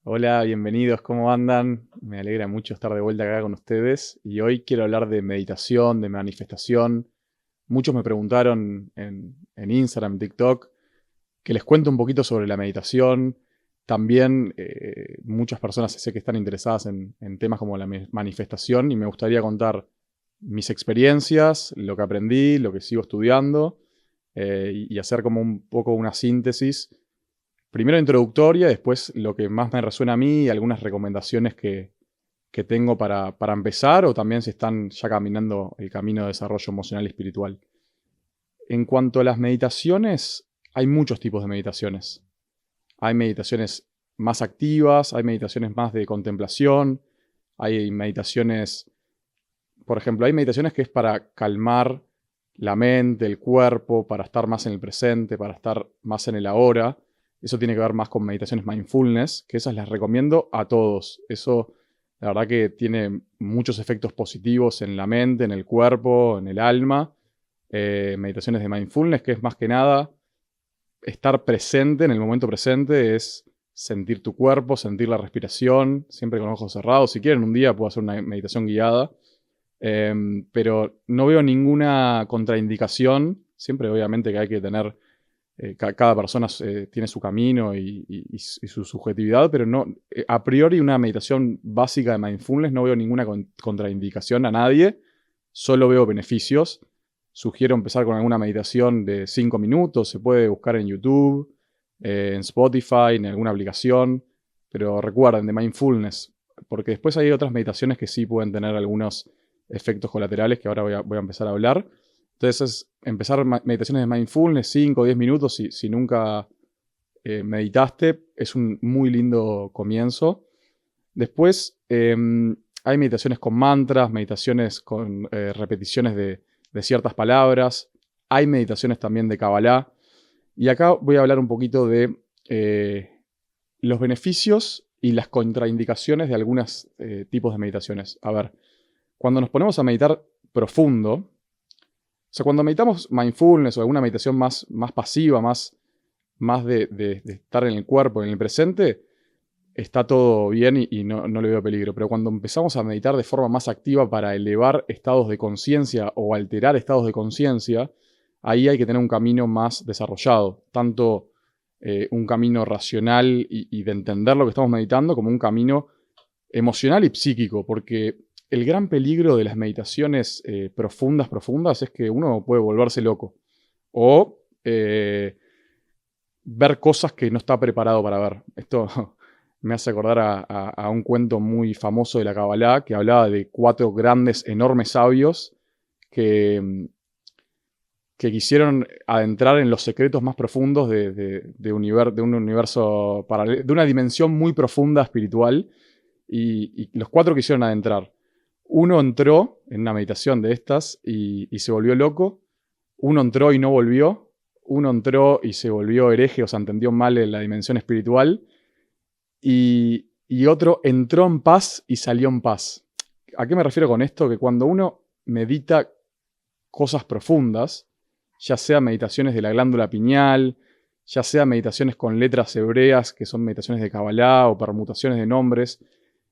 Hola, bienvenidos, ¿cómo andan? Me alegra mucho estar de vuelta acá con ustedes y hoy quiero hablar de meditación, de manifestación. Muchos me preguntaron en Instagram, TikTok, que les cuente un poquito sobre la meditación. También muchas personas sé que están interesadas en temas como la manifestación y me gustaría contar mis experiencias, lo que aprendí, lo que sigo estudiando y hacer como un poco una síntesis primero introductoria, después lo que más me resuena a mí y algunas recomendaciones que tengo para empezar o también si están ya caminando el camino de desarrollo emocional y espiritual. En cuanto a las meditaciones, hay muchos tipos de meditaciones. Hay meditaciones más activas, hay meditaciones más de contemplación, hay meditaciones, por ejemplo, hay meditaciones que es para calmar la mente, el cuerpo, para estar más en el presente, para estar más en el ahora. Eso tiene que ver más con meditaciones mindfulness, que esas las recomiendo a todos. Eso, la verdad que tiene muchos efectos positivos en la mente, en el cuerpo, en el alma. Meditaciones de mindfulness, que es más que nada estar presente en el momento presente, es sentir tu cuerpo, sentir la respiración, siempre con los ojos cerrados. Si quieren, un día puedo hacer una meditación guiada. Pero no veo ninguna contraindicación. Siempre obviamente que hay que tener, cada persona tiene su camino y su subjetividad, pero no, a priori una meditación básica de mindfulness no veo ninguna contraindicación a nadie, solo veo beneficios. Sugiero empezar con alguna meditación de 5 minutos, se puede buscar en YouTube, en Spotify, en alguna aplicación, pero recuerden, de mindfulness, porque después hay otras meditaciones que sí pueden tener algunos efectos colaterales que ahora voy a empezar a hablar. Entonces, empezar meditaciones de mindfulness, 5 o 10 minutos, si nunca meditaste, es un muy lindo comienzo. Después, hay meditaciones con mantras, meditaciones con repeticiones de ciertas palabras. Hay meditaciones también de Kabbalah. Y acá voy a hablar un poquito de los beneficios y las contraindicaciones de algunos tipos de meditaciones. A ver, cuando nos ponemos a meditar profundo, o sea, cuando meditamos mindfulness o alguna meditación más pasiva, más de estar en el cuerpo, en el presente, está todo bien y no le veo peligro. Pero cuando empezamos a meditar de forma más activa para elevar estados de conciencia o alterar estados de conciencia, ahí hay que tener un camino más desarrollado. Tanto un camino racional y de entender lo que estamos meditando como un camino emocional y psíquico, porque el gran peligro de las meditaciones profundas es que uno puede volverse loco o ver cosas que no está preparado para ver. Esto me hace acordar a un cuento muy famoso de la Kabbalah que hablaba de 4 grandes, enormes sabios que, que quisieron adentrar en los secretos más profundos de un universo paralelo, de una dimensión muy profunda espiritual, y los 4 quisieron adentrar. Uno entró en una meditación de estas y se volvió loco. Uno entró y no volvió. Uno entró y se volvió hereje, o sea, entendió mal en la dimensión espiritual. Y otro entró en paz y salió en paz. ¿A qué me refiero con esto? Que cuando uno medita cosas profundas, ya sea meditaciones de la glándula pineal, ya sea meditaciones con letras hebreas, que son meditaciones de Kabbalah o permutaciones de nombres,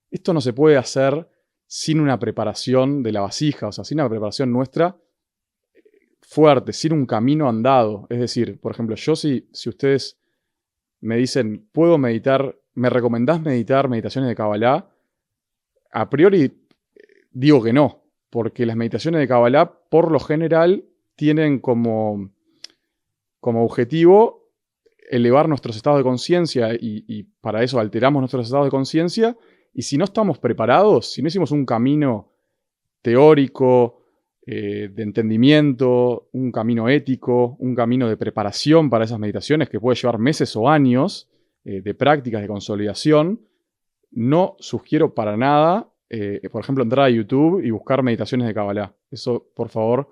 esto no se puede hacer sin una preparación de la vasija, o sea, sin una preparación nuestra fuerte, sin un camino andado. Es decir, por ejemplo, yo si ustedes me dicen, ¿puedo meditar? ¿Me recomendás meditar meditaciones de Kabbalah? A priori digo que no, porque las meditaciones de Kabbalah, por lo general, tienen como objetivo elevar nuestros estados de conciencia y para eso alteramos nuestros estados de conciencia. Y si no estamos preparados, si no hicimos un camino teórico, de entendimiento, un camino ético, un camino de preparación para esas meditaciones que puede llevar meses o años de prácticas de consolidación, no sugiero para nada, por ejemplo, entrar a YouTube y buscar meditaciones de Kabbalah. Eso, por favor,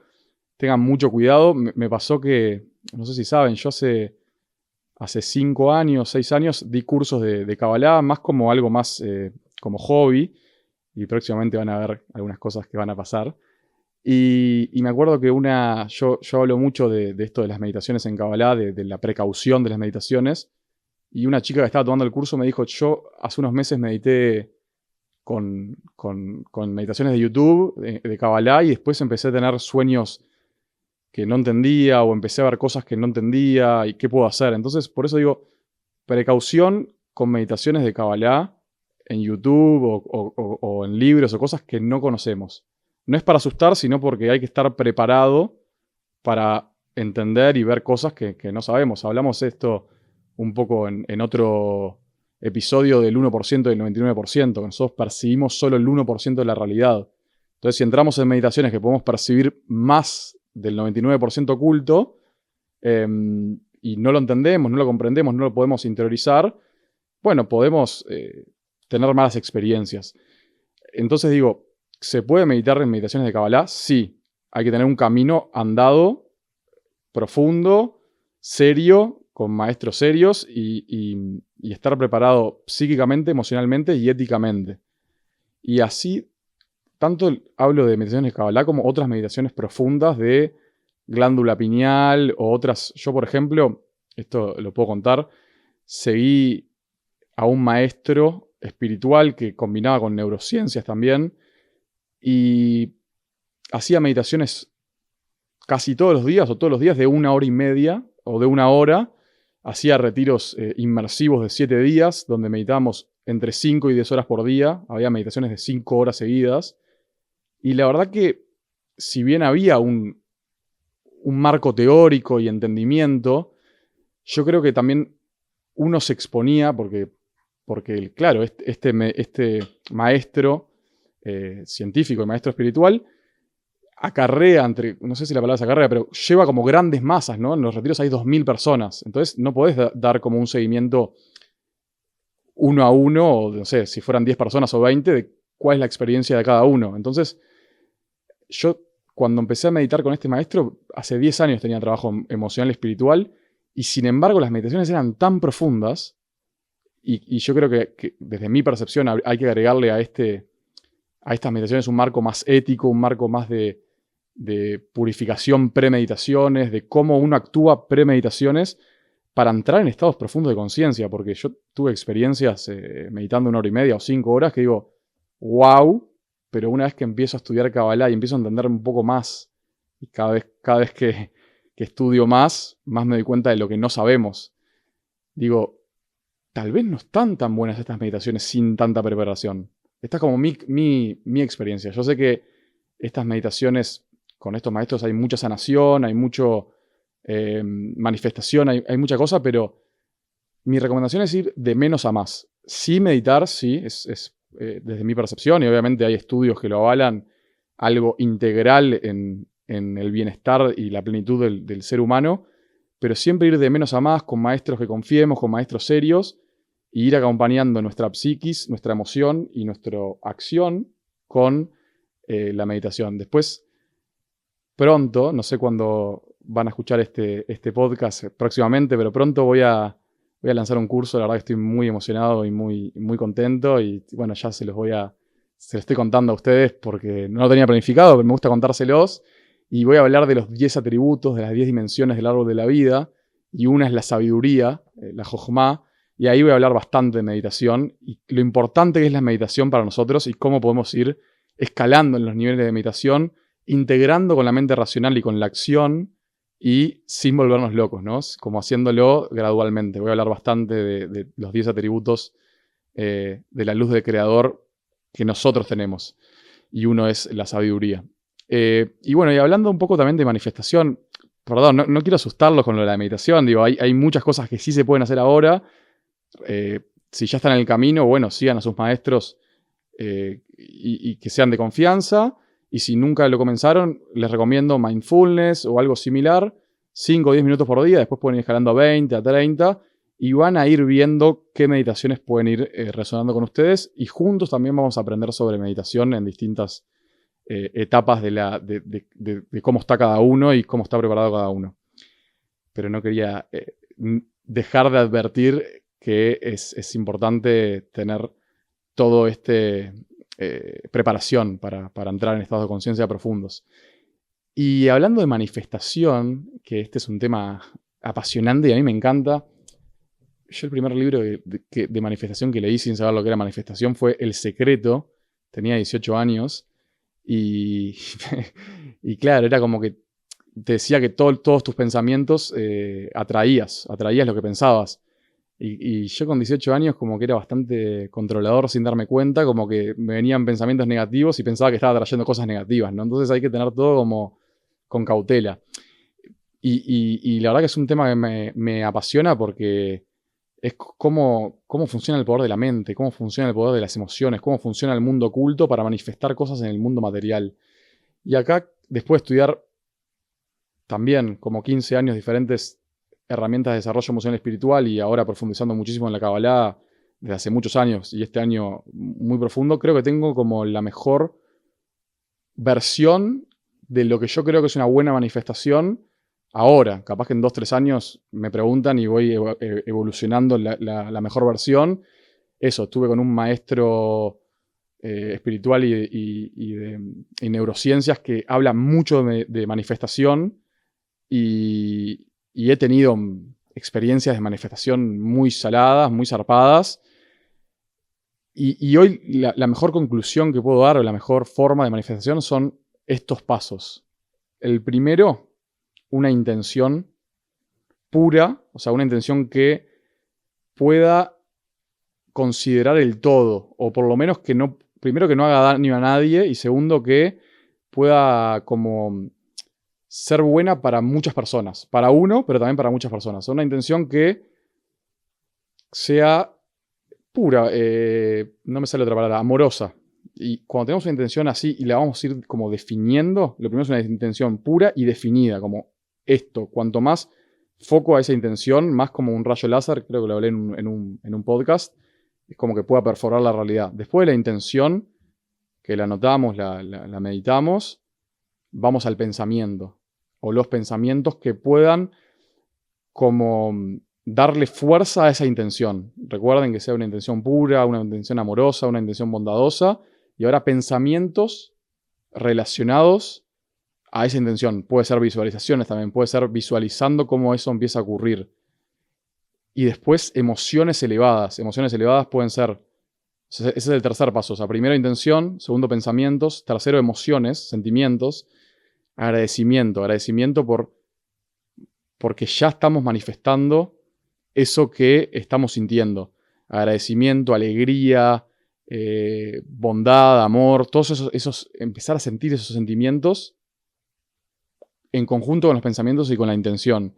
tengan mucho cuidado. Me pasó que, no sé si saben, yo hace 5 años, 6 años, di cursos de Kabbalah, más como algo más como hobby, y próximamente van a ver algunas cosas que van a pasar. Y me acuerdo que yo hablo mucho de esto de las meditaciones en Kabbalah, de la precaución de las meditaciones, y una chica que estaba tomando el curso me dijo, yo hace unos meses medité con meditaciones de YouTube, de Kabbalah, y después empecé a tener sueños que no entendía o empecé a ver cosas que no entendía y qué puedo hacer. Entonces, por eso digo, precaución con meditaciones de Kabbalah en YouTube o en libros o cosas que no conocemos. No es para asustar, sino porque hay que estar preparado para entender y ver cosas que no sabemos. Hablamos esto un poco en otro episodio del 1% y del 99%, que nosotros percibimos solo el 1% de la realidad. Entonces, si entramos en meditaciones que podemos percibir más del 99% oculto, y no lo entendemos, no lo comprendemos, no lo podemos interiorizar, bueno, podemos tener malas experiencias. Entonces digo, ¿se puede meditar en meditaciones de Kabbalah? Sí. Hay que tener un camino andado, profundo, serio, con maestros serios y estar preparado psíquicamente, emocionalmente y éticamente. Y así, tanto hablo de meditaciones de Kabbalah como otras meditaciones profundas de glándula pineal o otras. Yo, por ejemplo, esto lo puedo contar, seguí a un maestro espiritual que combinaba con neurociencias también y hacía meditaciones casi todos los días o todos los días de 1 hora y media o de 1 hora. Hacía retiros inmersivos de 7 días donde meditábamos entre 5 y 10 horas por día. Había meditaciones de 5 horas seguidas. Y la verdad que si bien había un marco teórico y entendimiento, yo creo que también uno se exponía porque claro, este maestro científico y maestro espiritual acarrea, no sé si la palabra es acarrea, pero lleva como grandes masas, ¿no? En los retiros hay 2000 personas, entonces no podés dar como un seguimiento uno a uno, o no sé, si fueran 10 personas o 20, de cuál es la experiencia de cada uno. Entonces, yo cuando empecé a meditar con este maestro, hace 10 años tenía trabajo emocional y espiritual, y sin embargo las meditaciones eran tan profundas, y yo creo que desde mi percepción hay que agregarle a estas meditaciones un marco más ético, un marco más de purificación premeditaciones, de cómo uno actúa premeditaciones para entrar en estados profundos de conciencia, porque yo tuve experiencias meditando 1 hora y media o 5 horas que digo, wow, pero una vez que empiezo a estudiar Kabbalah y empiezo a entender un poco más, y cada vez que estudio más me doy cuenta de lo que no sabemos. Digo, tal vez no están tan buenas estas meditaciones sin tanta preparación. Esta es como mi experiencia. Yo sé que estas meditaciones con estos maestros hay mucha sanación, hay mucho manifestación, hay mucha cosa, pero mi recomendación es ir de menos a más. Sí meditar, sí, es desde mi percepción, y obviamente hay estudios que lo avalan, algo integral en el bienestar y la plenitud del ser humano, pero siempre ir de menos a más, con maestros que confiemos, con maestros serios, y ir acompañando nuestra psiquis, nuestra emoción y nuestra acción con la meditación. Después, pronto, no sé cuándo van a escuchar este podcast próximamente, pero pronto voy a lanzar un curso. La verdad que estoy muy emocionado y muy, muy contento, y bueno, ya se los estoy contando a ustedes porque no lo tenía planificado, pero me gusta contárselos. Y voy a hablar de los 10 atributos, de las 10 dimensiones del árbol de la vida, y una es la sabiduría, la Jochma, y ahí voy a hablar bastante de meditación y lo importante que es la meditación para nosotros y cómo podemos ir escalando en los niveles de meditación, integrando con la mente racional y con la acción y sin volvernos locos, ¿no? Como haciéndolo gradualmente. Voy a hablar bastante de los 10 atributos de la luz del creador que nosotros tenemos, y uno es la sabiduría. Y bueno, y hablando un poco también de manifestación, perdón, no quiero asustarlos con lo de la meditación, digo, hay muchas cosas que sí se pueden hacer ahora. Si ya están en el camino, bueno, sigan a sus maestros y que sean de confianza. Y si nunca lo comenzaron, les recomiendo mindfulness o algo similar, 5 o 10 minutos por día, después pueden ir escalando a 20, a 30, y van a ir viendo qué meditaciones pueden ir resonando con ustedes, y juntos también vamos a aprender sobre meditación en distintas etapas de cómo está cada uno y cómo está preparado cada uno. Pero no quería dejar de advertir que es importante tener todo preparación para entrar en estados de conciencia profundos. Y hablando de manifestación, que este es un tema apasionante y a mí me encanta, yo el primer libro de manifestación que leí sin saber lo que era manifestación fue El Secreto. Tenía 18 años y, y claro, era como que te decía que todos tus pensamientos atraías lo que pensabas. Y yo con 18 años como que era bastante controlador sin darme cuenta, como que me venían pensamientos negativos y pensaba que estaba trayendo cosas negativas, ¿no? Entonces hay que tener todo como con cautela. Y la verdad que es un tema que me apasiona porque es cómo funciona el poder de la mente, cómo funciona el poder de las emociones, cómo funciona el mundo oculto para manifestar cosas en el mundo material. Y acá, después de estudiar también como 15 años diferentes herramientas de desarrollo emocional y espiritual y ahora profundizando muchísimo en la Kabbalah desde hace muchos años y este año muy profundo, creo que tengo como la mejor versión de lo que yo creo que es una buena manifestación ahora. Capaz que en 2-3 años me preguntan y voy evolucionando la mejor versión. Eso, estuve con un maestro espiritual y neurociencias que habla mucho de manifestación y he tenido experiencias de manifestación muy saladas, muy zarpadas. Y hoy la mejor conclusión que puedo dar o la mejor forma de manifestación son estos pasos. El primero, una intención pura, o sea, una intención que pueda considerar el todo, o por lo menos que no, primero que no haga daño a nadie y segundo que pueda como ser buena para muchas personas, para uno, pero también para muchas personas. Una intención que sea pura, no me sale otra palabra, amorosa. Y cuando tenemos una intención así y la vamos a ir como definiendo, lo primero es una intención pura y definida, como esto. Cuanto más foco a esa intención, más como un rayo láser, creo que lo hablé en un podcast, es como que pueda perforar la realidad. Después de la intención, que la anotamos, la meditamos, vamos al pensamiento. O los pensamientos que puedan como darle fuerza a esa intención. Recuerden que sea una intención pura, una intención amorosa, una intención bondadosa. Y ahora pensamientos relacionados a esa intención. Puede ser visualizaciones también, puede ser visualizando cómo eso empieza a ocurrir. Y después emociones elevadas. Emociones elevadas pueden ser, ese es el tercer paso. O sea, primero intención, segundo pensamientos, tercero emociones, sentimientos, agradecimiento porque ya estamos manifestando eso que estamos sintiendo. Agradecimiento, alegría, bondad, amor, todos esos, empezar a sentir esos sentimientos en conjunto con los pensamientos y con la intención.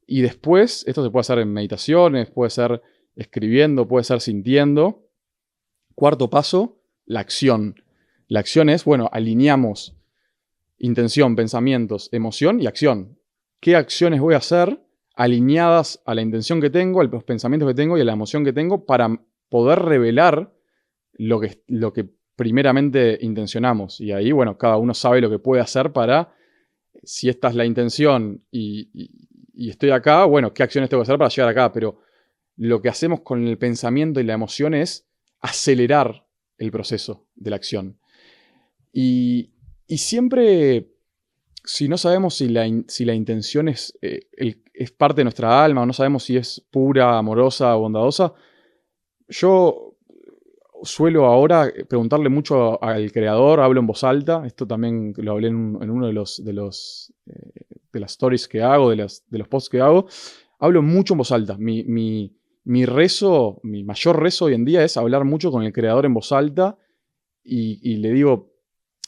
Y después, esto se puede hacer en meditaciones, puede ser escribiendo, puede ser sintiendo. Cuarto paso, la acción. La acción es, bueno, alineamos intención, pensamientos, emoción y acción. ¿Qué acciones voy a hacer alineadas a la intención que tengo, a los pensamientos que tengo y a la emoción que tengo para poder revelar lo que primeramente intencionamos? Y ahí, bueno, cada uno sabe lo que puede hacer para, si esta es la intención y estoy acá, bueno, ¿qué acciones tengo que hacer para llegar acá? Pero lo que hacemos con el pensamiento y la emoción es acelerar el proceso de la acción. Y siempre, si no sabemos si la intención es parte de nuestra alma, o no sabemos si es pura, amorosa o bondadosa, yo suelo ahora preguntarle mucho al creador, hablo en voz alta. Esto también lo hablé en uno de las stories que hago, de los posts que hago. Hablo mucho en voz alta. Mi rezo, mi mayor rezo hoy en día es hablar mucho con el creador en voz alta y le digo,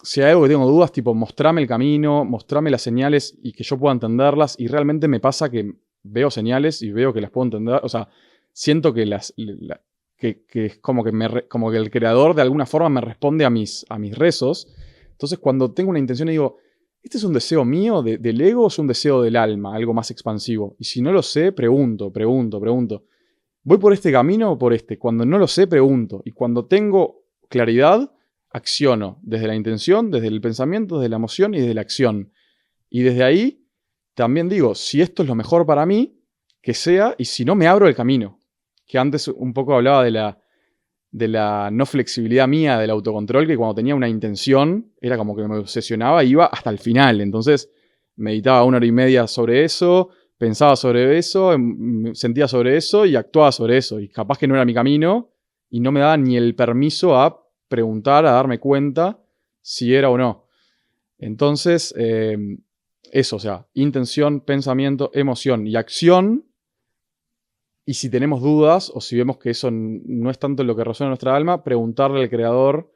si hay algo que tengo dudas, tipo, mostrame el camino, mostrame las señales y que yo pueda entenderlas. Y realmente me pasa que veo señales y veo que las puedo entender. O sea, siento que que es como que el creador de alguna forma me responde a mis rezos. Entonces, cuando tengo una intención y digo, ¿este es un deseo mío del ego o es un deseo del alma, algo más expansivo? Y si no lo sé, pregunto. ¿Voy por este camino o por este? Cuando no lo sé, pregunto. Y cuando tengo claridad, acciono desde la intención, desde el pensamiento, desde la emoción y desde la acción. Y desde ahí también digo, si esto es lo mejor para mí, que sea, y si no, me abro el camino. Que antes un poco hablaba de la no flexibilidad mía, del autocontrol, que cuando tenía una intención era como que me obsesionaba e iba hasta el final. Entonces meditaba 1 hora y media sobre eso, pensaba sobre eso, sentía sobre eso y actuaba sobre eso. Y capaz que no era mi camino y no me daba ni el permiso a preguntar, a darme cuenta si era o no. Entonces, eso, o sea, intención, pensamiento, emoción y acción. Y si tenemos dudas o si vemos que eso no es tanto lo que resuena en nuestra alma, preguntarle al creador,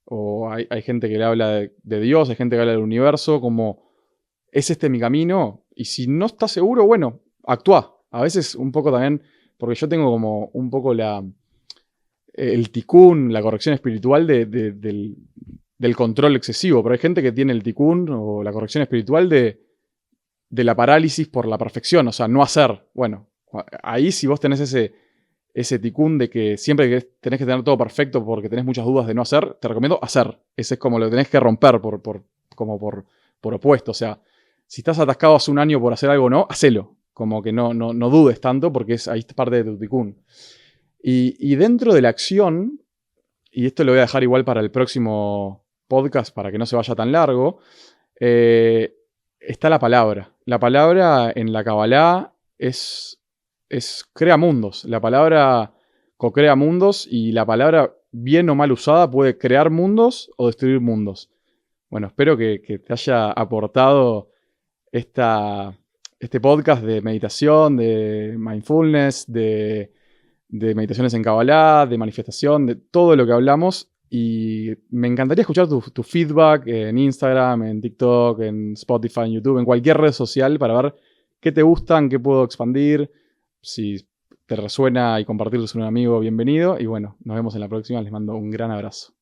o hay gente que le habla de Dios, hay gente que habla del universo, como, ¿es este mi camino? Y si no estás seguro, bueno, actúa. A veces un poco también, porque yo tengo como un poco el tikkun, la corrección espiritual del control excesivo, pero hay gente que tiene el tikkun o la corrección espiritual de la parálisis por la perfección, o sea, no hacer. Bueno, ahí si vos tenés ese tikkun de que siempre que tenés que tener todo perfecto porque tenés muchas dudas de no hacer, te recomiendo hacer. Ese es como lo que tenés que romper por opuesto. O sea, si estás atascado hace un año por hacer algo o no, hacelo. Como que no dudes tanto porque ahí es parte de tu tikkun. Y dentro de la acción, y esto lo voy a dejar igual para el próximo podcast para que no se vaya tan largo, está la palabra. La palabra en la Kabbalah crea mundos. La palabra co-crea mundos y la palabra bien o mal usada puede crear mundos o destruir mundos. Bueno, espero que te haya aportado este podcast de meditación, de mindfulness, de meditaciones en Kabbalah, de manifestación, de todo lo que hablamos. Y me encantaría escuchar tu feedback en Instagram, en TikTok, en Spotify, en YouTube, en cualquier red social para ver qué te gustan, qué puedo expandir. Si te resuena y compartirlo con un amigo, bienvenido. Y bueno, nos vemos en la próxima. Les mando un gran abrazo.